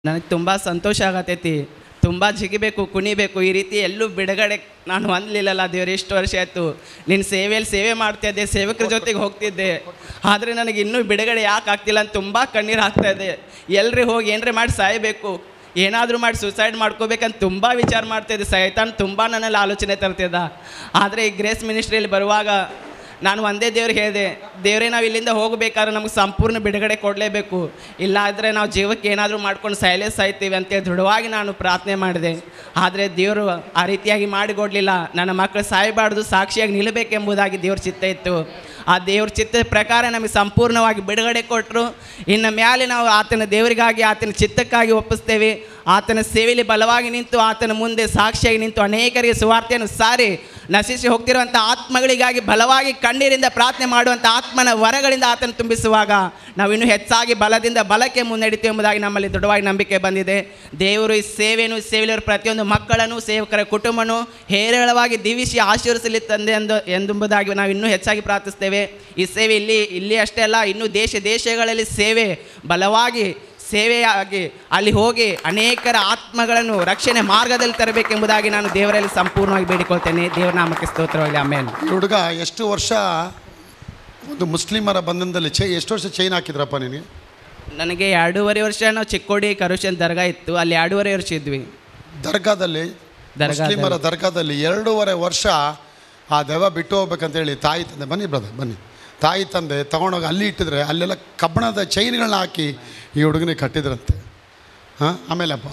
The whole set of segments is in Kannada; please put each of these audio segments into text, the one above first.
ನನಗೆ ತುಂಬ ಸಂತೋಷ ಆಗತೈತಿ, ತುಂಬ ಜಿಗಿಬೇಕು, ಕುಣಿಬೇಕು. ಈ ರೀತಿ ಎಲ್ಲೂ ಬಿಡುಗಡೆ ನಾನು ಹೊಂದಲಿಲ್ಲಲ್ಲ ದೇವ್ರು. ಎಷ್ಟು ವರ್ಷ ಆಯಿತು ನಿನ್ನ ಸೇವೆಯಲ್ಲಿ ಸೇವೆ ಮಾಡ್ತಾಯಿದ್ದೆ, ಸೇವಕರ ಜೊತೆಗೆ ಹೋಗ್ತಿದ್ದೆ, ಆದರೆ ನನಗೆ ಇನ್ನೂ ಬಿಡುಗಡೆ ಯಾಕೆ ಆಗ್ತಿಲ್ಲ ಅಂತ ತುಂಬ ಕಣ್ಣೀರು ಆಗ್ತಾಯಿದೆ. ಎಲ್ಲರೂ ಹೋಗಿ ಏನರೇ ಮಾಡಿ ಸಾಯಬೇಕು, ಏನಾದರೂ ಮಾಡಿ ಸುಸೈಡ್ ಮಾಡ್ಕೋಬೇಕಂತ ತುಂಬ ವಿಚಾರ ಮಾಡ್ತಾಯಿದ್ದೆ. ಸೈತಾನ್ ತುಂಬ ನನ್ನಲ್ಲಿ ಆಲೋಚನೆ ತರ್ತಿದ್ದ. ಆದರೆ ಈ ಗ್ರೇಸ್ ಮಿನಿಸ್ಟ್ರಿಯಲ್ಲಿ ಬರುವಾಗ ನಾನು ಒಂದೇ ದೇವ್ರಿಗೆ ಹೇಳಿದೆ, ದೇವರೇ ನಾವು ಇಲ್ಲಿಂದ ಹೋಗಬೇಕಾದ್ರೆ ನಮಗೆ ಸಂಪೂರ್ಣ ಬಿಡುಗಡೆ ಕೊಡಲೇಬೇಕು, ಇಲ್ಲಾದರೆ ನಾವು ಜೀವಕ್ಕೆ ಏನಾದರೂ ಮಾಡ್ಕೊಂಡು ಸಾಯ್ತೀವಿ ಅಂತೇಳಿ ದೃಢವಾಗಿ ನಾನು ಪ್ರಾರ್ಥನೆ ಮಾಡಿದೆ. ಆದರೆ ದೇವರು ಆ ರೀತಿಯಾಗಿ ಮಾಡಿಕೊಡಲಿಲ್ಲ. ನನ್ನ ಮಕ್ಕಳು ಸಾಯಬಾರ್ದು, ಸಾಕ್ಷಿಯಾಗಿ ನಿಲ್ಲಬೇಕೆಂಬುದಾಗಿ ದೇವ್ರ ಚಿತ್ತ ಇತ್ತು. ಆ ದೇವ್ರ ಚಿತ್ತದ ಪ್ರಕಾರ ನಮಗೆ ಸಂಪೂರ್ಣವಾಗಿ ಬಿಡುಗಡೆ ಕೊಟ್ಟರು. ಇನ್ನು ಮೇಲೆ ನಾವು ಆತನ ದೇವರಿಗಾಗಿ, ಆತನ ಚಿತ್ತಕ್ಕಾಗಿ ಒಪ್ಪಿಸ್ತೇವೆ. ಆತನ ಸೇವೆಯಲ್ಲಿ ಬಲವಾಗಿ ನಿಂತು, ಆತನ ಮುಂದೆ ಸಾಕ್ಷಿಯಾಗಿ ನಿಂತು ಅನೇಕರಿಗೆ ಸುವಾರ್ತೆಯನ್ನು ಸಾರಿ ನಶಿಸಿ ಹೋಗ್ತಿರುವಂಥ ಆತ್ಮಗಳಿಗಾಗಿ ಬಲವಾಗಿ ಕಣ್ಣೀರಿಂದ ಪ್ರಾರ್ಥನೆ ಮಾಡುವಂಥ ಆತ್ಮನ ವರಗಳಿಂದ ಆತನ ತುಂಬಿಸುವಾಗ ನಾವು ಇನ್ನೂ ಹೆಚ್ಚಾಗಿ ಬಲದಿಂದ ಬಲಕ್ಕೆ ಮುನ್ನಡೆಯುತ್ತೇವೆ ಎಂಬುದಾಗಿ ನಮ್ಮಲ್ಲಿ ದೃಢವಾಗಿ ನಂಬಿಕೆ ಬಂದಿದೆ. ದೇವರು ಈ ಸೇವೆಯಲ್ಲಿರುವ ಪ್ರತಿಯೊಂದು ಮಕ್ಕಳನ್ನು, ಸೇವಕರ ಕುಟುಂಬನೂ ಹೇರಳವಾಗಿ ದಿವಿಸಿ ಆಶೀರ್ವಿಸಲಿ ತಂದೆ ಎಂಬುದಾಗಿ ನಾವು ಇನ್ನೂ ಹೆಚ್ಚಾಗಿ ಪ್ರಾರ್ಥಿಸ್ತೇವೆ. ಈ ಸೇವೆ ಇಲ್ಲಿ ಅಷ್ಟೇ ಅಲ್ಲ, ಇನ್ನೂ ದೇಶಗಳಲ್ಲಿ ಸೇವೆ ಬಲವಾಗಿ ಸೇವೆಯಾಗಿ ಅಲ್ಲಿ ಹೋಗಿ ಅನೇಕರ ಆತ್ಮಗಳನ್ನು ರಕ್ಷಣೆ ಮಾರ್ಗದಲ್ಲಿ ತರಬೇಕೆಂಬುದಾಗಿ ನಾನು ದೇವರಲ್ಲಿ ಸಂಪೂರ್ಣವಾಗಿ ಬೇಡಿಕೊಳ್ತೇನೆ. ದೇವರ ನಾಮಕ್ಕೆ ಸ್ತೋತ್ರವಾಗಲಿ, ಆಮೇಲೆ. ಹುಡುಗ ಎಷ್ಟು ವರ್ಷ ಒಂದು ಮುಸ್ಲಿಮರ ಬಂಧನದಲ್ಲಿ ಎಷ್ಟು ವರ್ಷ ಚೈನ್ ಹಾಕಿದ್ರಪ್ಪ ನಿನಗೆ? ನನಗೆ 2.5 ವರ್ಷ ನಾವು ಚಿಕ್ಕೋಡಿ ಕರುಷನ್ ದರ್ಗಾ ಇತ್ತು, ಅಲ್ಲಿ 2.5 ವರ್ಷ ಇದ್ವಿ. ದರ್ಗಾದಲ್ಲಿ ಮುಸ್ಲಿಮರ ದರ್ಗಾದಲ್ಲಿ 2.5 ವರ್ಷ ಆ ದೆವ್ವ ಬಿಟ್ಟು ಹೋಗ್ಬೇಕಂತೇಳಿ ತಾಯಿ ತಂದೆ, ಬನ್ನಿ ತಾಯಿ ತಂದೆ ತೊಗೊಂಡೋಗಿ ಅಲ್ಲಿ ಇಟ್ಟಿದ್ರೆ ಅಲ್ಲೆಲ್ಲ ಕಬ್ಬಣದ ಚೈನ್ಗಳನ್ನ ಹಾಕಿ ಈ ಹುಡುಗನಿಗೆ ಕಟ್ಟಿದ್ರಂತೆ. ಆಮೇಲೆಪ್ಪ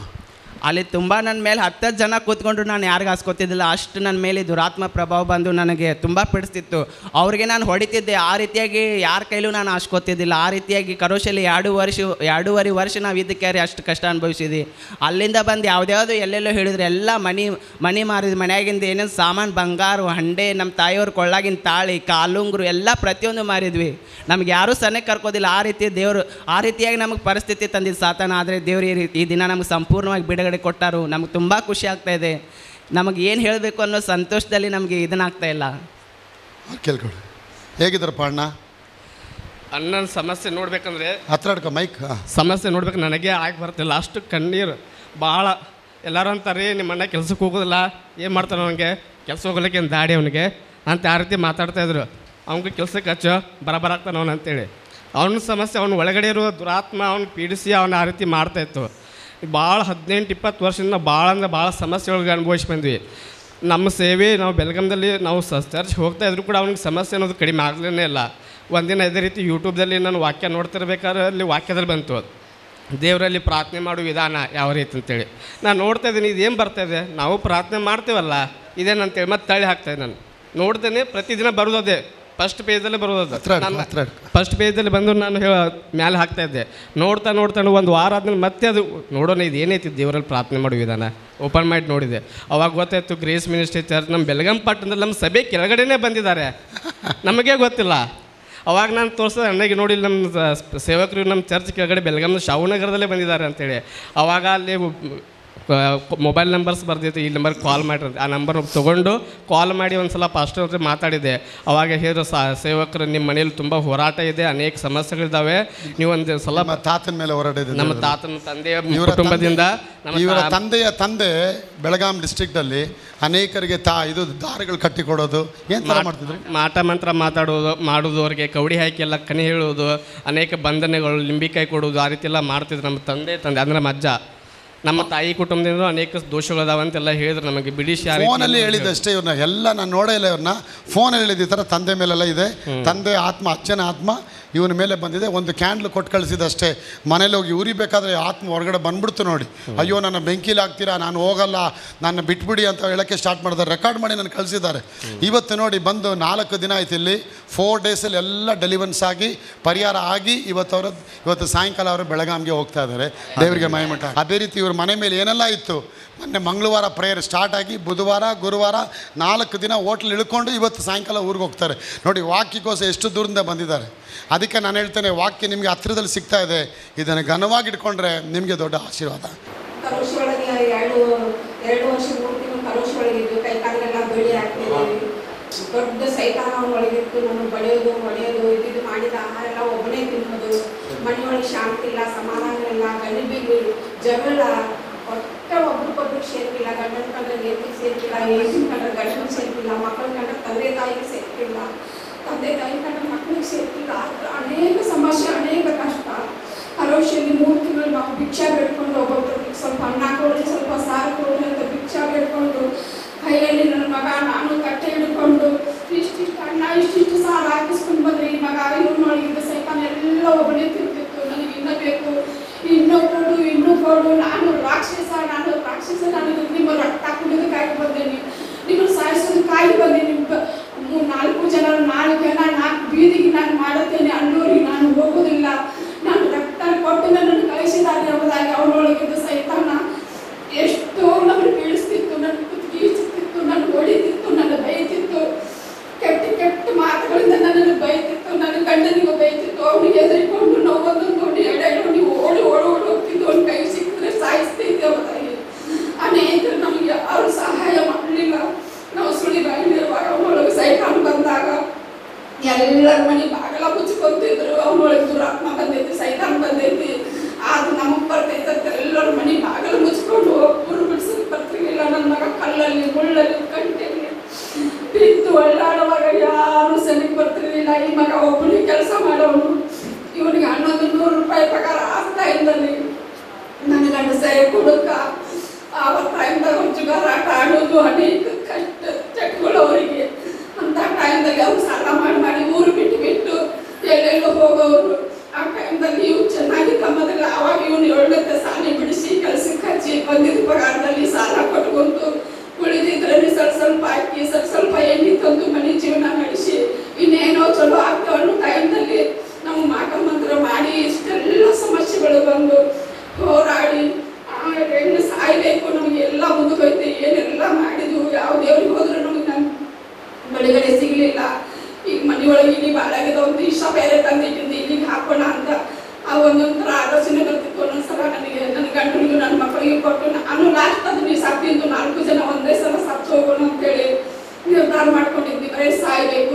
ಅಲ್ಲಿ ತುಂಬ ನನ್ನ ಮೇಲೆ 10 ಜನ ಕೂತ್ಕೊಂಡ್ರು, ನಾನು ಯಾರಿಗೂ ಹಾಸ್ಕೊತಿದ್ದಿಲ್ಲ. ಅಷ್ಟು ನನ್ನ ಮೇಲೆ ದುರಾತ್ಮ ಪ್ರಭಾವ ಬಂದು ನನಗೆ ತುಂಬ ಪೀಡಿಸ್ತಿತ್ತು. ಅವ್ರಿಗೆ ನಾನು ಹೊಡಿತಿದ್ದೆ. ಆ ರೀತಿಯಾಗಿ ಯಾರ ಕೈಲೂ ನಾನು ಹಾಸ್ಕೊತಿದ್ದಿಲ್ಲ. ಆ ರೀತಿಯಾಗಿ ಕರೋಶಲ್ಲಿ 2.5 ವರ್ಷ ನಾವು ಇದಕ್ಕೆ ಅಷ್ಟು ಕಷ್ಟ ಅನುಭವಿಸಿದ್ವಿ. ಅಲ್ಲಿಂದ ಬಂದು ಯಾವುದ್ಯಾವುದು ಎಲ್ಲೆಲ್ಲೋ ಹೇಳಿದ್ರು, ಎಲ್ಲ ಮನೆ ಮಾರಿದ್ವಿ. ಮನೆಯಾಗಿಂದ ಏನೇನು ಸಾಮಾನು, ಬಂಗಾರ, ಹಂಡೆ, ನಮ್ಮ ತಾಯಿಯವ್ರ ಕೊಳ್ಳಾಗಿನ ತಾಳಿ, ಕಾಲುಂಗ್ರು ಎಲ್ಲ ಪ್ರತಿಯೊಂದು ಮಾರಿದ್ವಿ. ನಮ್ಗೆ ಯಾರೂ ಸಣ್ಣಕ್ಕೆ ಕರ್ಕೋದಿಲ್ಲ. ಆ ರೀತಿ ದೇವರು ಆ ರೀತಿಯಾಗಿ ನಮಗೆ ಪರಿಸ್ಥಿತಿ ತಂದಿದ್ದು ಸಾತಾನ. ಆದರೆ ದೇವರು ಈ ದಿನ ನಮಗೆ ಸಂಪೂರ್ಣವಾಗಿ ಬಿಡುಗಡೆ ಕೊಟ್ಟರು. ನಮಗೆ ತುಂಬ ಖುಷಿ ಆಗ್ತಾಯಿದೆ. ನಮಗೆ ಏನು ಹೇಳಬೇಕು ಅನ್ನೋ ಸಂತೋಷದಲ್ಲಿ ನಮಗೆ ಇದನ್ನಾಗ್ತಾ ಇಲ್ಲ. ಕೇಳ್ಕೊಳ್ಳಿ, ಹೇಗಿದ್ದಾರಪ್ಪ ಅಣ್ಣನ ಸಮಸ್ಯೆ ನೋಡ್ಬೇಕಂದ್ರೆ ಹತ್ರ ಮೈಕ್ ಸಮಸ್ಯೆ ನೋಡ್ಬೇಕು ನನಗೆ ಆಗಿ ಬರ್ತಿಲ್ಲ. ಅಷ್ಟು ಕಣ್ಣೀರು ಭಾಳ. ಎಲ್ಲರೂ ಅಂತಾರೆ ನಿಮ್ಮ ಅಣ್ಣ ಕೆಲ್ಸಕ್ಕೆ ಹೋಗೋದಿಲ್ಲ, ಏನು ಮಾಡ್ತಾನೆ ಅವನಿಗೆ, ಕೆಲಸ ಹೋಗ್ಲಿಕ್ಕೆ ಏನು ದಾಡಿ ಅವನಿಗೆ ಅಂತ ಆ ರೀತಿ ಮಾತಾಡ್ತಾಯಿದ್ರು. ಅವ್ನಿಗೆ ಕೆಲ್ಸಕ್ಕೆ ಹಚ್ಚೋ ಬರಬರಾಗ್ತಾನೆ ಅವನು ಅಂತೇಳಿ. ಅವನ ಸಮಸ್ಯೆ ಅವನ ಒಳಗಡೆ ಇರೋ ದುರಾತ್ಮ ಅವ್ನು ಪೀಡಿಸಿ ಅವನ ಆ ರೀತಿ ಮಾಡ್ತಾಯಿತ್ತು. ಭಾಳ 18-20 ವರ್ಷದಿಂದ ಭಾಳ ಅಂದ್ರೆ ಭಾಳ ಸಮಸ್ಯೆಗಳಿಗೆ ಅನುಭವಿಸಿ ಬಂದ್ವಿ. ನಮ್ಮ ಸೇವೆ ನಾವು ಬೆಳಗಾಂದಲ್ಲಿ ನಾವು ಚರ್ಚ್ ಹೋಗ್ತಾಯಿದ್ರು ಕೂಡ ಅವ್ನಿಗೆ ಸಮಸ್ಯೆ ಅನ್ನೋದು ಕಡಿಮೆ ಆಗಲೇ ಇಲ್ಲ. ಒಂದಿನ ಇದೇ ರೀತಿ ಯೂಟ್ಯೂಬ್ದಲ್ಲಿ ನಾನು ವಾಕ್ಯ ನೋಡ್ತಿರ್ಬೇಕಾದ್ರೆ ಅಲ್ಲಿ ವಾಕ್ಯದಲ್ಲಿ ಬಂತು, ದೇವರಲ್ಲಿ ಪ್ರಾರ್ಥನೆ ಮಾಡೋ ವಿಧಾನ ಯಾವ ರೀತಿ ಅಂತೇಳಿ. ನಾನು ನೋಡ್ತಾಯಿದ್ದೀನಿ, ಇದೇನು ಬರ್ತಾಯಿದೆ, ನಾವು ಪ್ರಾರ್ಥನೆ ಮಾಡ್ತೀವಲ್ಲ ಇದೇನಂತೇಳಿ ಮತ್ತೆ ತಳ್ಳಿ ಹಾಕ್ತಾಯಿದ್ದೆ. ನಾನು ನೋಡ್ತೇನೆ, ಪ್ರತಿದಿನ ಬರೋದೇ ಫಸ್ಟ್ ಪೇಜಲ್ಲಿ ಬರೋದು. ಫಸ್ಟ್ ಪೇಜಲ್ಲಿ ಬಂದು ನಾನು ಮ್ಯಾಲೆ ಹಾಕ್ತಾಯಿದ್ದೆ. ನೋಡ್ತಾ ಒಂದು ವಾರ ಆದ್ಮೇಲೆ ಮತ್ತೆ ಅದು ನೋಡೋಣ ಇದು ಏನೈತಿ ದೇವರಲ್ಲಿ ಪ್ರಾರ್ಥನೆ ಮಾಡೋ ವಿಧಾನ ಓಪನ್ ಮಾಡಿ ನೋಡಿದೆ. ಅವಾಗ ಗೊತ್ತಾಯಿತು ಗ್ರೇಸ್ ಮಿನಿಸ್ಟ್ರಿ ಚರ್ಚ್ ನಮ್ಮ ಬೆಳಗಾಂ ಪಟ್ಟಣದಲ್ಲಿ ನಮ್ಮ ಸಭೆ ಕೆಳಗಡೆನೇ ಬಂದಿದ್ದಾರೆ, ನಮಗೆ ಗೊತ್ತಿಲ್ಲ. ಅವಾಗ ನಾನು ತೋರಿಸಿದೆ ಅಣ್ಣಗೆ, ನೋಡಿ ನಮ್ಮ ಸೇವಕರು ನಮ್ಮ ಚರ್ಚ್ ಕೆಳಗಡೆ ಬೆಳಗಾಂನ ಶಾವನಗರದಲ್ಲೇ ಬಂದಿದ್ದಾರೆ ಅಂತೇಳಿ. ಅವಾಗ ಅಲ್ಲಿ ಮೊಬೈಲ್ ನಂಬರ್ಸ್ ಬರ್ದಿತ್ತು, ಈ ನಂಬರ್ಗೆ ಕಾಲ್ ಮಾಡಿರಿ. ಆ ನಂಬರ್ ತೊಗೊಂಡು ಕಾಲ್ ಮಾಡಿ ಒಂದು ಸಲ ಪಾಸ್ಟರ್ ಹತ್ರ ಮಾತಾಡಿದೆ. ಅವಾಗ ಹೇಳಿದ್ರು, ಸೇವಕರು ನಿಮ್ಮ ಮನೇಲಿ ತುಂಬ ಹೋರಾಟ ಇದೆ, ಅನೇಕ ಸಮಸ್ಯೆಗಳಿದ್ದಾವೆ, ನೀವೊಂದು ಸಲ ತಾತನ ಮೇಲೆ ಹೋರಾಟ ಇದೆ. ನಮ್ಮ ತಾತನ ತಂದೆಯ ಕುಟುಂಬದಿಂದ ಇವರ ತಂದೆಯ ತಂದೆ ಬೆಳಗಾಂ ಡಿಸ್ಟ್ರಿಕ್ಟಲ್ಲಿ ಅನೇಕರಿಗೆ ಇದು ದಾರಿಗಳು ಕಟ್ಟಿಕೊಡೋದು ಏನು ಥರ ಮಾಡ್ತಿದ್ರು, ಮಾಟ ಮಂತ್ರ ಮಾಡೋದು ಅವ್ರಿಗೆ ಕವಡಿ ಹಾಕಿ ಎಲ್ಲ ಕಣಿ ಹೇಳೋದು, ಅನೇಕ ಬಂಧನಗಳು, ಲಿಂಬಿಕಾಯಿ ಕೊಡೋದು, ಆ ರೀತಿ ಎಲ್ಲ ಮಾಡ್ತಿದ್ರು. ನಮ್ಮ ತಂದೆ ಅಂದರೆ ನಮ್ಮ ಅಜ್ಜ, ನಮ್ಮ ತಾಯಿ ಕುಟುಂಬದಿಂದ ಅನೇಕ ದೋಷಗಳದಾವಂತೆಲ್ಲ ಹೇಳಿದ್ರು ನಮಗೆ. ಬಿಡಿಸಿ ಫೋನಲ್ಲಿ ಹೇಳಿದ್ದಷ್ಟೇ, ಇವ್ರನ್ನ ಎಲ್ಲ ನಾನು ನೋಡೇ ಇಲ್ಲ. ಇವ್ರನ್ನ ಫೋನಲ್ಲಿ ಹೇಳಿದ ಈ ಥರ ತಂದೆ ಮೇಲೆಲ್ಲ ಇದೆ, ತಂದೆ ಆತ್ಮ, ಅಜ್ಜನ ಆತ್ಮ ಇವನ ಮೇಲೆ ಬಂದಿದೆ. ಒಂದು ಕ್ಯಾಂಡ್ಲ್ ಕೊಟ್ಟು ಕಳಿಸಿದಷ್ಟೇ. ಮನೇಲಿ ಹೋಗಿ ಉರಿಬೇಕಾದ್ರೆ ಆತ್ಮ ಹೊರಗಡೆ ಬಂದ್ಬಿಡ್ತು ನೋಡಿ. ಅಯ್ಯೋ ನನ್ನ ಬೆಂಕಿಲಿ ಹಾಕ್ತೀರಾ, ನಾನು ಹೋಗಲ್ಲ, ನನ್ನ ಬಿಟ್ಬಿಡಿ ಅಂತ ಹೇಳೋಕ್ಕೆ ಸ್ಟಾರ್ಟ್ ಮಾಡಿದ್ದಾರೆ. ರೆಕಾರ್ಡ್ ಮಾಡಿ ನಾನು ಕಳಿಸಿದ್ದಾರೆ. ಇವತ್ತು ನೋಡಿ ಬಂದು 4 ದಿನ ಆಯ್ತು ಇಲ್ಲಿ. 4 ಡೇಸಲ್ಲಿ ಎಲ್ಲ ಡೆಲಿವರೆನ್ಸ್ ಆಗಿ ಪರಿಹಾರ ಆಗಿ ಇವತ್ತು ಸಾಯಂಕಾಲ ಅವರು ಬೆಳಗಾಂಗೆ ಹೋಗ್ತಾ ಇದ್ದಾರೆ. ದೇವರಿಗೆ ಮಹಿಮಠ. ಅದೇ ರೀತಿ ಇವ್ರ ಮನೆ ಮೇಲೆ ಏನೆಲ್ಲ ಇತ್ತು. ಮೊನ್ನೆ ಮಂಗಳವಾರ ಪ್ರೇಯರ್ ಸ್ಟಾರ್ಟ್ ಆಗಿ ಬುಧವಾರ ಗುರುವಾರ 4 ದಿನ ಹೋಟ್ಲ್ ಇಳ್ಕೊಂಡು ಇವತ್ತು ಸಾಯಂಕಾಲ ಊರಿಗೆ ಹೋಗ್ತಾರೆ ನೋಡಿ. ವಾಕ್ಯಕ್ಕೋಸ್ಕರ ಎಷ್ಟು ದೂರದಿಂದ ಬಂದಿದ್ದಾರೆ. ಅದಕ್ಕೆ ನಾನು ಹೇಳ್ತೇನೆ, ವಾಕ್ಯ ನಿಮಗೆ ಹತ್ತಿರದಲ್ಲಿ ಸಿಗ್ತಾ ಇದೆ, ಇದನ್ನು ಘನವಾಗಿ ಇಟ್ಕೊಂಡ್ರೆ ನಿಮಗೆ ದೊಡ್ಡ ಆಶೀರ್ವಾದ. ಕಲೋಶಿ ಒಳಗೆ 2 ವರ್ಷ 3 ತಿಂಗಳು ಕಲೋಶಿ ಒಳಗಿದ್ದು, ಕೈ ಕಾಲೆಲ್ಲ ಬಳಿ ಹಾಕ್ತಿದ್ದೀವಿ. ದೊಡ್ಡ ಸೈತಾನ ಒಳಗಿತ್ತು, ನಾನು ಬಡಿಯೋದು ಇದು ಮಾಡಿದ ಆಹಾರ ಎಲ್ಲ ಒಬ್ಬನೇ ತಿನ್ನೋದು. ಮನೆಯೊಳಗೆ ಶಾಂತಿ ಇಲ್ಲ, ಸಮಾಧಾನ ಇಲ್ಲ, ಗಲಿಬಿಲಿ, ಜಗಳ, ಒಟ್ಟ ಒಬ್ರಿಗೊಬ್ರಿಗೆ ಸೇರ್ತಿಲ್ಲ, ಗಂಡನ ಕಂಡ್ರೆ ಹೆಂಡತಿಗೆ ಸೇರ್ತಿಲ್ಲ, ಹೆಂಡತಿನ ಕಂಡ್ರೆ ಗಂಡನಿಗೆ ಸೇರ್ತಿಲ್ಲ, ಮಕ್ಕಳ ಕಂಡ್ರೆ ತಂದೆ ತಾಯಿಗೆ ಸೇರ್ತಿಲ್ಲ, ತಂದೆ ತಾಯಿ ಕಂಡ್ರೆ ಮಕ್ಕಳಿಗೆ ಸೇರ್ತಿಲ್ಲ. ಅನೇಕ ಸಮಸ್ಯೆ, ಅನೇಕ ಕಷ್ಟ. ಕರೋಶಿಯಲ್ಲಿ 3 ತಿಂಗಳು ನಾವು ಭಿಕ್ಷಾ ಬೇಡ್ಕೊಂಡು ಒಬ್ಬೊಬ್ಬರಿಗೆ ಸ್ವಲ್ಪ ಅನ್ನ ಕೊಡ್ರಿ, ಸ್ವಲ್ಪ ಸಾರು ಕೊಡ್ರಿ ಅಂತ ಭಿಕ್ಷಾ ಬೇಡ್ಕೊಂಡು, ಕೈಯಲ್ಲಿ ನನ್ನ ಮಗ ನಾನು ಕಟ್ಟೆ ಹಿಡ್ಕೊಂಡು ಇಷ್ಟಿಷ್ಟು ಅನ್ನ ಇಷ್ಟಿಷ್ಟು ಸಾರು ಹಾಕಿಸ್ಕೊಂಡು ಬಂದ್ರೆ ಈ ಮಗ ಇವನೊಳಗಿದ್ದ ಸೈತಾನ ಎಲ್ಲ ಒಬ್ಬನೇ ತಿಂತಿತ್ತು. ನನಗೆ ಇನ್ನೂ ಕೊಡು, ನಾನು ರಾಕ್ಷಸ, ನನಗೆ ನಿಮ್ಮ ರಕ್ತ ಕುಡಿದಕ್ಕಾಗಿ ಬಂದೇನೆ, ನಿಮ್ಮನ್ನು ಸಾಯಿಸೋದಕ್ಕಾಗಿ ಬಂದೆ, ನಿಮ್ಮ 4 ಜನ 4 ಬೀದಿಗೆ ನಾನು ಮಾಡುತ್ತೇನೆ ಅನ್ನೋರಿಗೆ ನಾನು ಹೋಗೋದಿಲ್ಲ, ನಾನು ರಕ್ತ ಕೊಟ್ಟು ನನ್ನನ್ನು ಕಳಿಸಿದ್ದಾರೆ ಎಂಬುದಾಗಿ ಅವನೊಳಗಿದ್ದ ಸೈತಾನ ಎಷ್ಟೋ ನಮ್ಮನ್ನು ಬೀಳಿಸ್ತಿತ್ತು, ನನ್ನ ಕುತ್ತಿಗೆ ನನ್ನ ಹೊಡಿತಿತ್ತು, ನನ್ನ ಬೈತಿತ್ತು, ಕೆಟ್ಟ ಮಾತುಗಳಿಂದ ನನ್ನನ್ನು ಬೈತಿತ್ತು, ನನ್ನ ಗಂಡನಿಗೂ ಬೈತಿತ್ತು. ಅವನಿಗೆ ಎದುರಿಕೊಂಡು ನೋವನ್ನು ನೋಡಿ ಎಡೆಗಳು ನೀವು ಓಡಿ ಹೋಗ್ತಿದ್ದು, ಅವ್ನ ಕೈ ಸಿಕ್ಕಿದ್ರೆ ಸಾಯಿಸ್ತಿದ್ದೆ ಎಂಬುದಾಗಿ. ಅನೇಕರು ನಮಗೆ ಯಾರು ಸಹಾಯ ಮಾಡಲಿಲ್ಲ. ನಾವು ಸುಳಿಗಾಯಿಲಿರುವಾಗ ಅವನೊಳಗೆ ಸೈತಾನ ಬಂದಾಗ ಎಲ್ಲರ ಮನೆ ಬಾಗಲ ಮುಚ್ಕೊಂತಿದ್ರು. ಅವನೊಳಗೆ ದುರಾತ್ಮ ಬಂದೈತಿ, ಸೈತಾನ ಬಂದೈತಿ, ಅದು ನಮಗೆ ಬರ್ತೈತೆ ಅಂತ ಎಲ್ಲರ ಮನೆ ಬಾಗಲ ಮುಚ್ಕೊಂಡು ಒಬ್ಬರು ಬಿಡ್ಸೋಕೆ ಬರ್ತಿರ್ಲಿಲ್ಲ. ನನ್ನ ಮಗ ಕಲ್ಲಲ್ಲಿ ಮುಳ್ಳಲ್ಲಿ ಕಂಟೆಲ್ಲಿ ಬಿದ್ದು ಒಳ್ಳಾಡುವಾಗ ಯಾರು ಸನಿಗೆ ಬರ್ತಿರ್ಲಿಲ್ಲ. ಈ ಮಗ ಒಬ್ಬನೇ ಕೆಲಸ ಮಾಡೋನು, ಇವನಿಗೆ 1100 ರೂಪಾಯಿ ಪಗಾರ ಆಗ್ತಾ ಇದ್ದಲ್ಲಿ. ನನ್ನ ಗಂಡ ಸರಿ ಕುಡುಕ, ಆವತ್ತು ಟೈಮ್ದಾಗ ಜುಗಾರಾಟ ಆಡೋದು, ಅನೇಕ ಕಷ್ಟ ಚಟಗಳು ಅವರಿಗೆ. ಅಂಥ ಟೈಮ್ದಾಗ ಅವ್ರು ಸಾಲ ಮಾಡಿ ಊರು ಬಿಟ್ಟು ಎಲ್ಲೆಲ್ಲೋ ಹೋಗೋರು. ಆ ಟೈಮ್ದಲ್ಲಿ ಇವು ಚೆನ್ನಾಗಿ ತಮ್ಮದಲ್ಲಿ ಆವಾಗ ಇವನು 7ನೇ ಸಾಲಿ ಬಿಡಿಸಿ ಕೆಲಸಕ್ಕೆ ಹಚ್ಚಿ ಬಂದಿದ್ದ ಪಗಾರದಲ್ಲಿ ಸಾಲ ಕೊಟ್ಕೊಂತು, ಉಳಿದಿದ್ರಲ್ಲಿ ಸ್ವಲ್ಪ ಹಾಕಿ ಸ್ವಲ್ಪ ಎಣ್ಣೆ ತಂದು ಮನೆ ಜೀವನ ನಡೆಸಿ ಇನ್ನೇನೋ ಚಲೋ ಆಗ್ತಾವ ಅನ್ನೋ ಟೈಮ್ದಲ್ಲಿ ನಾವು ಮಾಟಮಂತ್ರ ಮಾಡಿ ಇಷ್ಟೆಲ್ಲ ಸಮಸ್ಯೆಗಳು ಬಂದು ಹೋರಾಡಿ ಹೆಣ್ಣು ಸಾಯ್ಬೇಕು, ನಮಗೆ ಎಲ್ಲ ಮುಂದೋಯ್ತು. ಏನೆಲ್ಲ ಮಾಡಿದ್ವು, ಯಾವ ದೇವ್ರಿಗೆ ಹೋದ್ರು ನಮಗೆ ನಮ್ಮ ಬಿಡುಗಡೆ ಸಿಗಲಿಲ್ಲ. ಈಗ ಮನೆಯೊಳಗೆ ಇಲ್ಲಿ ಬಾಳಾಗಿದ ಒಂದು ಇಷ್ಟ ಬೇರೆ ತಂದಿಟ್ಟಿದ್ದು ಇಲ್ಲಿಗೆ ಹಾಕೋಣ ಅಂತ ಆ ಒಂದೊಂಥರ ಆಲೋಚನೆ ಬರ್ತಿತ್ತು. ಒಂದೊಂದ್ಸಲ ನನಗೆ ನನ್ನ ಗಂಡನಿಗೂ ನನ್ನ ಮಕ್ಕಳಿಗೆ ಕೊಟ್ಟು ನಾನು ಲಾಸ್ಟ್ ಅದು ನೀವು ಸತ್ತಿದ್ದು 4 ಜನ ಒಂದೇ ಸಲ ಸತ್ತು ಹೋಗೋಣ ಅಂತೇಳಿ ನಿರ್ಧಾರ ಮಾಡ್ಕೊಂಡಿದ್ವಿ. ಬರೀ ಸಾಯ್ಬೇಕು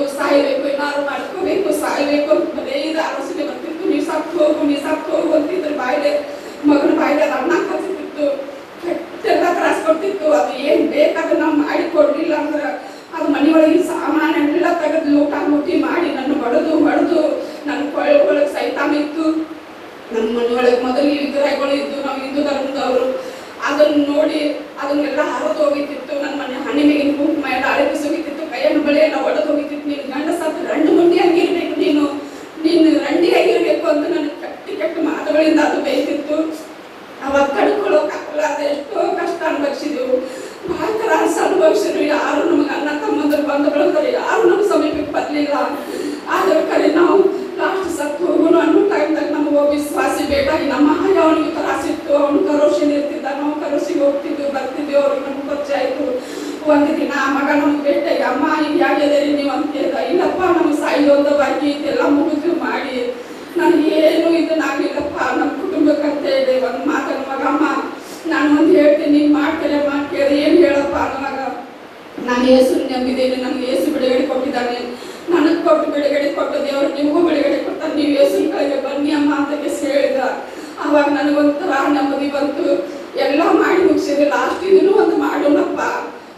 ಏನಾದ್ರು ಮಾಡ್ಕೋಬೇಕು, ಸಾಯ್ಬೇಕು ಅಂತ ಬರೀ ಇದು ಆಲೋಚನೆ ಬರ್ತಿತ್ತು. ನೀವು ಸತ್ತು ಹೋಗು ಅಂತಿದ್ರೆ ಬಾಯಿಲೆ ಮಗನ ಬಾಯಿಲೆ ಅನ್ನ ಕತ್ತಿತ್ತು, ಕೆಟ್ಟೆಲ್ಲ ತ್ರಾಸ ಕೊಡ್ತಿತ್ತು. ಅದು ಏನು ಬೇಕಾದ್ರೆ ನಾವು ಮಾಡಿ ಕೊಡಲಿಲ್ಲ ಅಂದ್ರೆ ಅದು ಮನೆಯೊಳಗಿನ ಸಾಮಾನೆಲ್ಲ ತೆಗೆದು ಲೂಟ ಮುಟ್ಟಿ ಮಾಡಿ ನನ್ನ ಹೊಡೆದು ನನ್ನ ಒಳಗೆ ಸೈತಾನ ಇತ್ತು. ನಮ್ಮ ಮನೆಯೊಳಗೆ ಮೊದಲು ವಿಗ್ರಹಗಳು ಇದ್ದು, ನಾವು ಹಿಂದೂ ಧರ್ಮದವರು. ಅದನ್ನು ನೋಡಿ ಅದನ್ನೆಲ್ಲ ಹರಿದು ಹೋಗಿತ್ತಿತ್ತು. ನನ್ನ ಮನೆ ಹಣ್ಣಿ ಮೇಗಿನ ಕುಂಕುಮ ಎಲ್ಲ ಅಳಕೆ ಸುಗಿತಿತ್ತು, ಕೈಯನ್ನು ಬಳೆ ಎಲ್ಲ ಒಡೆದು ಹೋಗಿತ್ತಿತ್ತು. ನೀನು ಗಂಡ ಸತ್ತು 2 ಮುಂಡಿಯಾಗಿರ್ಬೇಕು, ನೀನು ರಂಡಿಯಾಗಿರ್ಬೇಕು ಅಂತ ನನಗೆ ಕೆಟ್ಟ ಮಾತುಗಳಿಂದ ಅದು ಬೈತಿತ್ತು. ಅವಾಗ ಕಡ್ಕೊಳ್ಳೋಕ್ಕಾಗಲ್ಲ, ಅದು ಎಷ್ಟೋ ಕಷ್ಟ ಅನುಭವಿಸಿದೆವು, ಭಾಳ ತ್ರಾಸ ಅನುಭವಿಸಿದ್ರು. ಯಾರು ನಮಗೆ ಅಣ್ಣ ತಮ್ಮಂದರು ಬಂದು ಬೆಳೆದ್ರೆ ಯಾರು ನಮ್ಮ ಸಮೀಪಕ್ಕೆ ಬರಲಿಲ್ಲ. ಆದರೆ ಕರೆ ನಾವು ಲಾಸ್ಟ್ ಸತ್ತು ಹೋಗೋಣ ಅನ್ನೋ ಟೈಮ್ದಾಗ ನಮಗೆ ವಿಶ್ವಾಸಿ ಬೇಕಾಗಿ ನಮ್ಮ ಅವನಿಗೆ ತ್ರಾಸಿತ್ತು. ಅವನು ಕರೋಶಿಯಲ್ಲಿ ಇರ್ತಿದ್ದ, ನಾವು ಕರೋಶಿಗೆ ಹೋಗ್ತಿದ್ವಿ ಬರ್ತಿದ್ವಿ. ಅವ್ರಿಗೆ ನಮ್ಗೆ ಪರಿಚಯ ಆಯಿತು. ಒಂದು ದಿನ ಆ ಮಗ ನಮ್ಗೆ ಭೇಟಿಯಾಗಿ ಅಮ್ಮ ಹಿಂಗೆ ಯಾವ್ಯಾವ್ದೇರಿ ನೀವು ಅಂತ ಹೇಳ್ದ. ಇಲ್ಲಪ್ಪ ನಮ್ಗೆ ಸಾಯೋದ ಬಾಕಿ ಇದೆಲ್ಲ ಮುಗಿದು ಮಾಡಿ ನನಗೇನು ಇದನ್ನಾಗಲಿಲ್ಲಪ್ಪ, ನಮ್ಮ ಕುಟುಂಬಕ್ಕಂತ ಹೇಳಿ ಒಂದು ಮಾತನ್ನು ಮಗಮ್ಮ ನಾನು ಒಂದು ಹೇಳ್ತೀನಿ, ನೀನು ಮಾಡ್ತೇನೆ ಏನು ಹೇಳಪ್ಪ ಅನ್ನೋವಾಗ ನಾನು ಏಸು ನಂಬಿದ್ದೇನೆ, ನನಗೆ ಏಸು ಬಿಡುಗಡೆ ಕೊಟ್ಟಿದ್ದಾನೆ, ನನಗೆ ಕೊಟ್ಟು ಬಿಡುಗಡೆ ಕೊಟ್ಟು ದೇವರು ನಿಮಗೂ ಬಿಡುಗಡೆ ಕೊಡ್ತಾರೆ, ನೀವು ಏಸಿನ ಕಡೆಗೆ ಬನ್ನಿ ಅಮ್ಮ ಅಂತ ಹೇಳಿದ. ಆವಾಗ ನನಗೊಂಥರ ನೆಮ್ಮದಿ ಬಂತು. ಎಲ್ಲ ಮಾಡಿ ಮುಗಿಸಿದೆ. ಲಾಸ್ಟ್ ಇದನ್ನು ಒಂದು ಮಾಡೋಣಪ್ಪ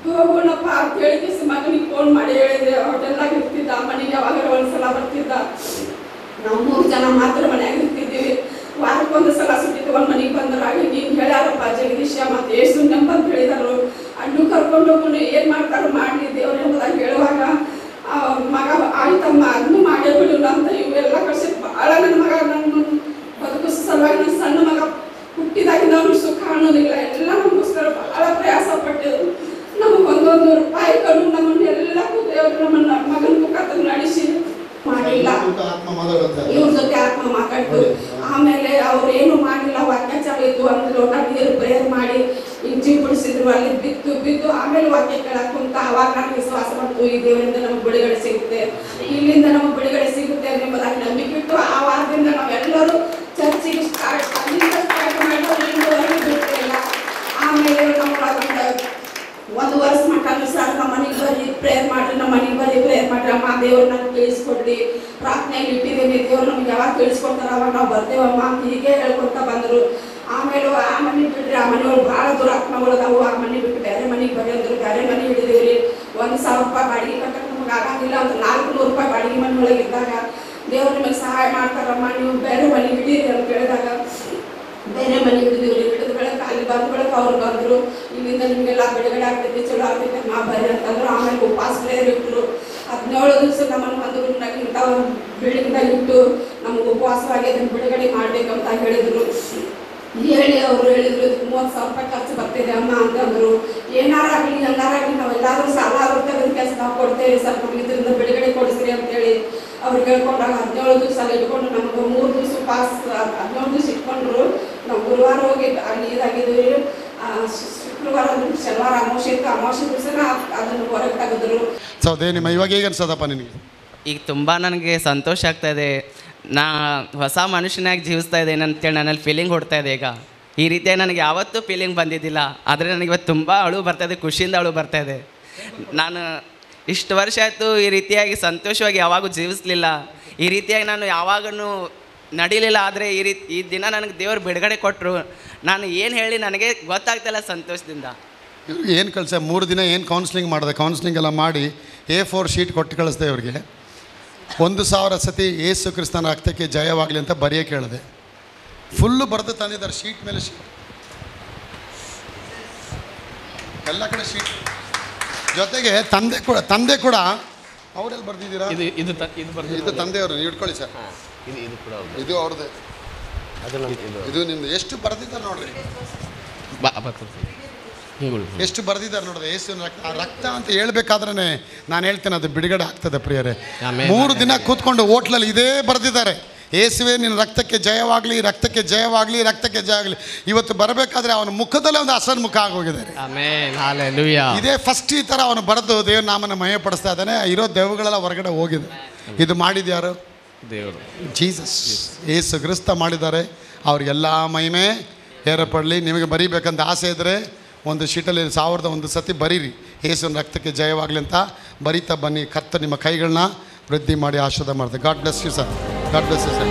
ಹೋಗೋಣಪ್ಪ ಅಂತ ಹೇಳಿ ಮಗನಿಗೆ ಫೋನ್ ಮಾಡಿ ಹೇಳಿದೆ. ಹೋಟೆಲ್ನಾಗ ಇರ್ತಿದ್ದ, ಮನೆಗೆ ಯಾವಾಗ ಒಂದ್ಸಲ ಬರ್ತಿದ್ದ. ನಾವು 3 ಜನ ಮಾತ್ರ ಮನೆಯಾಗ ಇರ್ತಿದ್ದೀವಿ. ವಾರಕ್ಕೊಂದು ಸಲ ಸುಟ್ಟಿತ್ತು. ಒಂದು ಮನೆಗೆ ಬಂದ್ರಾಗಿ ನೀನು ಹೇಳ್ಯಾರಪ್ಪ ಜಗದೀಶ ಮತ್ತು ಏಸು ನೆಂಬಂತ ಹೇಳಿದರು. ಅಣ್ಣು ಕರ್ಕೊಂಡು ಹೋಗೋಣ, ಏನು ಮಾಡ್ತಾರೋ ಮಾಡಲಿ ದೇವ್ರು ಎಂಬುದಾಗಿ ಹೇಳುವಾಗ ಮಗ ಆಯ್ತಮ್ಮ ಅದನ್ನು ಮಾಡೇ ಬಿಡೋಣ ಅಂತ ಇವೆಲ್ಲ ಕಳಿಸಿ ಭಾಳ ನನ್ನ ಮಗ ನನ್ನ ಬದುಕು ಸಲುವಾಗಿ ನನ್ನ ಸಣ್ಣ ಮಗ ಹುಟ್ಟಿದಾಗಿಂದ ಅವ್ರಿಗೆ ಸುಖ ಅನ್ನೋದಿಲ್ಲ. ಎಲ್ಲ ನಮಗೋಸ್ಕರ ಭಾಳ ಪ್ರಯಾಸ ಪಟ್ಟಿದ್ರು. ನಮಗೆ 1 ರೂಪಾಯಿಗಳು ನಮ್ಮನ್ನು ಎಲ್ಲಕ್ಕೂ ದೇವರು ನಮ್ಮನ್ನ ಮಗನ ಮುಖಾಂತರ ನಡೆಸಿ ಮಾಡಿಲ್ಲ. ಇವ್ರ ಜೊತೆ ಆತ್ಮ ಮಾತಾಡ್ತು. ಆಮೇಲೆ ಅವ್ರು ಏನು ಮಾಡಿಲ್ಲ, ವಾಕ್ಯಾಚಾರ ಇದ್ದು 1 ಲೋಟ ನೀರು ಪ್ರೇಯರ್ ಮಾಡಿ ಇಂಚಿ ಬಿಡಿಸಿದ್ರು. ಅಲ್ಲಿ ಬಿದ್ದು ಆಮೇಲೆ ವಾಕ್ಯ ಕೇಳಕ್ ಕುಂತ. ಅವಾಗ ನನಗೆ ವಿಶ್ವಾಸ ಬಂತು, ಈ ದೇವರಿಂದ ನಮಗೆ ಬಿಡುಗಡೆ ಸಿಗುತ್ತೆ, ಇಲ್ಲಿಂದ ನಮಗೆ ಬಿಡುಗಡೆ ಸಿಗುತ್ತೆ ಎಂಬುದಾಗಿ ನಂಬಿಕೆ ಇಟ್ಟು ಆ ವಾರದಿಂದ ನಾವೆಲ್ಲರೂ ಚರ್ಚಿಗೆ ಸ್ಟಾರ್ಟ್ ಮಾಡಿದ್ರು. ಬಿಟ್ಟಿಲ್ಲ. ಆಮೇಲೆ ನಾವು 1 ವರ್ಷ ಮಟ್ಟ ಸರ್ ನಮ್ಮ ಮನೆಗೆ ಬರ್ರಿ ಪ್ರೇಯರ್ ಮಾಡಿರಿ, ನಮ್ಮ ಮನೆಗೆ ಬರ್ರಿ ಪ್ರೇಯರ್ ಮಾಡಿರಿ ಅಮ್ಮ, ದೇವ್ರು ನನಗೆ ತಿಳಿಸ್ಕೊಡ್ರಿ, ಪ್ರಾರ್ಥನೆಯಲ್ಲಿ ಇಟ್ಟಿದ್ದೀನಿ, ದೇವ್ರು ನಮ್ಗೆ ಯಾವಾಗ ತಿಳಿಸ್ಕೊಡ್ತಾರೆ ಅವಾಗ ನಾವು ಬರ್ತೇವಮ್ಮ ಅಂತ ಹೀಗೆ ಹೇಳ್ಕೊತ ಬಂದರು. ಆಮೇಲೆ ಆ ಮನೆ ಬಿಟ್ಟರೆ ಆ ಮನೆಯೊಳಗೆ ಭಾಳ ದುರಾತ್ಮಗಳು ಅದಾವು. ಆ ಮನೆ ಬಿಟ್ಟು ಬೇರೆ ಮನೆಗೆ ಬರೀ ಅಂದರು. ಬೇರೆ ಮನೆ ಹಿಡಿದೀವಿ. 1,000 ರೂಪಾಯಿ ಬಾಡಿಗೆ ಕಟ್ಟಕ್ಕೆ ನಮಗೆ ಆಗಂಗಿಲ್ಲ ಅಂತ 400 ರೂಪಾಯಿ ಬಾಡಿಗೆ ಮನೆ ಒಳಗೆ ಇದ್ದಾಗ ದೇವ್ರು ನಿಮಗೆ ಸಹಾಯ ಮಾಡ್ತಾರಮ್ಮ, ನೀವು ಬೇರೆ ಮನೆ ಹಿಡೀರಿ ಅಂತ ಹೇಳಿದಾಗ ಬೇರೆ ಮನೆ ಹಿಡಿದೀವಿ. ಹಿಡಿದ ಬೆಳಗ್ಗೆ ಅಲ್ಲಿ ಬಂದ ಬೆಳಗ್ಗೆ ಅವ್ರು ಬಂದರು. ಇಲ್ಲಿಂದ ನಿಮಗೆಲ್ಲ ಬಿಡುಗಡೆ ಆಗ್ತೈತಿ, ಚಲೋ ಆಗ್ತೈತೆ ಮಾ ಬರ್ರಿ ಅಂತಂದ್ರು. ಆಮೇಲೆ ಉಪವಾಸ ಬೇರೆ ಇಟ್ಟರು. 17 ದಿವಸ ನಮ್ಮನ್ನು ಬಂದರು. ಇಂಥ ಬಿಲ್ಡಿಂಗ್ದಾಗ ಇಟ್ಟು ನಮ್ಗೆ ಉಪವಾಸವಾಗಿ ಅದನ್ನು ಬಿಡುಗಡೆ ಮಾಡಬೇಕಂತ ಹೇಳಿದರು. ಹೇಳಿ ಅವರು ಹೇಳಿದ್ರು 30,000 ರೂಪಾಯಿ ಖರ್ಚು ಬರ್ತಿದೆ ಅಮ್ಮ ಅಂತಂದರು. ಏನಾರಾಗಲಿ ಎಲ್ಲಾರಾಗಲಿ ನಾವೆಲ್ಲರೂ ಸಾಲ ತೆಗೆದು ಕೆಲಸ ನಾವು ಕೊಡ್ತೇವೆ, ಸ್ವಲ್ಪ ಇದರಿಂದ ಬಿಡುಗಡೆ ಕೊಡಿಸ್ರಿ ಅಂತೇಳಿ ಅವ್ರಿಗೆ ಹೇಳ್ಕೊಂಡಾಗ 17 ದಿವಸ ಅಲ್ಲಿ ಇಟ್ಕೊಂಡು ನಮ್ಗೆ 3 ದಿವಸ ಉಪವಾಸ 17 ದಿವಸ ಇಟ್ಕೊಂಡ್ರು. ನಾವು ಗುರುವಾರ ಹೋಗಿ ಅಲ್ಲಿ ಇದಾಗಿದ್ವಿ. ಶುಕ್ರವಾರ ಶನಿವಾರ ಅಮಾವಾಸ್ಯೆ ದಿವಸನ ಅದನ್ನು ಹೊರಗೆ ತೆಗೆದ್ರು. ಅದೇ ನಿಮ್ಮ ಇವಾಗ ಹೇಗೆ ಅನ್ಸದಪ್ಪ ನಿನಗೆ? ಈಗ ತುಂಬ ನನಗೆ ಸಂತೋಷ ಆಗ್ತಾಯಿದೆ. ನಾ ಹೊಸ ಮನುಷ್ಯನಾಗಿ ಜೀವಿಸ್ತಾ ಇದ್ದೇನೆ ಅಂತೇಳಿ ನನ್ನಲ್ಲಿ ಫೀಲಿಂಗ್ ಹೊಡ್ತಾ ಇದೆ. ಈಗ ಈ ರೀತಿಯಾಗಿ ನನಗೆ ಯಾವತ್ತೂ ಫೀಲಿಂಗ್ ಬಂದಿದ್ದಿಲ್ಲ. ಆದರೆ ನನಗೆ ಇವತ್ತು ತುಂಬ ಅಳು ಬರ್ತಾಯಿದೆ, ಖುಷಿಯಿಂದ ಅಳು ಬರ್ತಾಯಿದೆ. ನಾನು ಇಷ್ಟು ವರ್ಷ ಆಯಿತು ಈ ರೀತಿಯಾಗಿ ಸಂತೋಷವಾಗಿ ಯಾವಾಗೂ ಜೀವಿಸಲಿಲ್ಲ. ಈ ರೀತಿಯಾಗಿ ನಾನು ಯಾವಾಗೂ ನಡೀಲಿಲ್ಲ. ಆದರೆ ಈ ದಿನ ನನಗೆ ದೇವರು ಬಿಡುಗಡೆ ಕೊಟ್ಟರು. ನಾನು ಏನು ಹೇಳಿ ನನಗೆ ಗೊತ್ತಾಗ್ತಿಲ್ಲ ಸಂತೋಷದಿಂದ. ಇವ್ರಿಗೆ ಏನು ಕಳಿಸ 3 ದಿನ ಏನು ಕೌನ್ಸ್ಲಿಂಗ್ ಮಾಡಿದೆ, ಕೌನ್ಸ್ಲಿಂಗ್ ಎಲ್ಲ ಮಾಡಿ A4 ಶೀಟ್ ಕೊಟ್ಟು ಕಳಿಸ್ದೆ ಇವ್ರಿಗೆ. 1,000 ಸತಿ ಯೇಸು ಕ್ರಿಸ್ತನ ರಕ್ತಕ್ಕೆ ಜಯವಾಗಲಿ ಅಂತ ಬರೆಯೋಕೆ ಹೇಳಿದೆ. ಫುಲ್ಲು ಬರೆದು ತಂದಿದ್ದಾರೆ, ಶೀಟ್ ಮೇಲೆ ಶೀಟ್, ಎಲ್ಲ ಕಡೆ ಶೀಟ್. ಜೊತೆಗೆ ತಂದೆ ಕೂಡ ಅವರೆಲ್ಲಿ ಬರ್ದಿದ್ದೀರಾ? ಇದು ತಂದೆಯವರು, ಇಟ್ಕೊಳ್ಳಿ ಸರ್. ಇದು ಅವ್ರದ್ದೇ, ಇದು ನಿಮ್ದು. ಎಷ್ಟು ಬರೆದಿದ್ದಾರೆ ನೋಡ್ರಿ, ಎಷ್ಟು ಬರೆದಿದ್ದಾರೆ ನೋಡಿದೆ. ಯೇಸುವಿನ ರಕ್ತ, ಆ ರಕ್ತ ಅಂತ ಹೇಳ್ಬೇಕಾದ್ರೆ ನಾನು ಹೇಳ್ತೇನೆ ಅದು ಬಿಡುಗಡೆ ಆಗ್ತದೆ ಪ್ರಿಯರೇ. 3 ದಿನ ಕೂತ್ಕೊಂಡು ಹೋಟ್ಲಲ್ಲಿ ಇದೇ ಬರೆದಿದ್ದಾರೆ, ಯೇಸುವೆ ನಿನ್ನ ರಕ್ತಕ್ಕೆ ಜಯವಾಗಲಿ, ರಕ್ತಕ್ಕೆ ಜಯವಾಗಲಿ, ರಕ್ತಕ್ಕೆ ಜಯವಾಗಲಿ. ಇವತ್ತು ಬರಬೇಕಾದ್ರೆ ಅವನ ಮುಖದಲ್ಲೇ ಒಂದು ಹಸನ್ ಮುಖ ಆಗೋಗಿದ್ದಾರೆ. ಇದೇ ಫಸ್ಟ್ ಈ ಥರ ಅವನು ಬರೆದು ದೇವ್ರ ನಾಮನ ಮಯಪಡಿಸ್ತಾ ಇದ್ದಾನೆ. ಇರೋ ದೇವಗಳೆಲ್ಲ ಹೊರಗಡೆ ಹೋಗಿದೆ. ಇದು ಮಾಡಿದ್ಯಾರು? ದೇವರು, ಜೀಸಸ್, ಯೇಸು ಕ್ರಿಸ್ತ ಮಾಡಿದ್ದಾರೆ. ಅವ್ರಿಗೆಲ್ಲ ಮಹಿಮೆ ಏರ್ಪಡಲಿ. ನಿಮಗೆ ಬರೀಬೇಕಂತ ಆಸೆ ಇದ್ದರೆ ಒಂದು ಶೀಟಲ್ಲಿ 1001 ಸತಿ ಬರೀರಿ, ಯೇಸುವಿನ ರಕ್ತಕ್ಕೆ ಜಯವಾಗಲಿ ಅಂತ ಬರೀತಾ ಬನ್ನಿ. ಕರ್ತ ನಿಮ್ಮ ಕೈಗಳನ್ನ ವೃದ್ಧಿ ಮಾಡಿ ಆಶೀರ್ವಾದ ಮಾಡ್ತಾರೆ. God bless you sir. God bless you sir.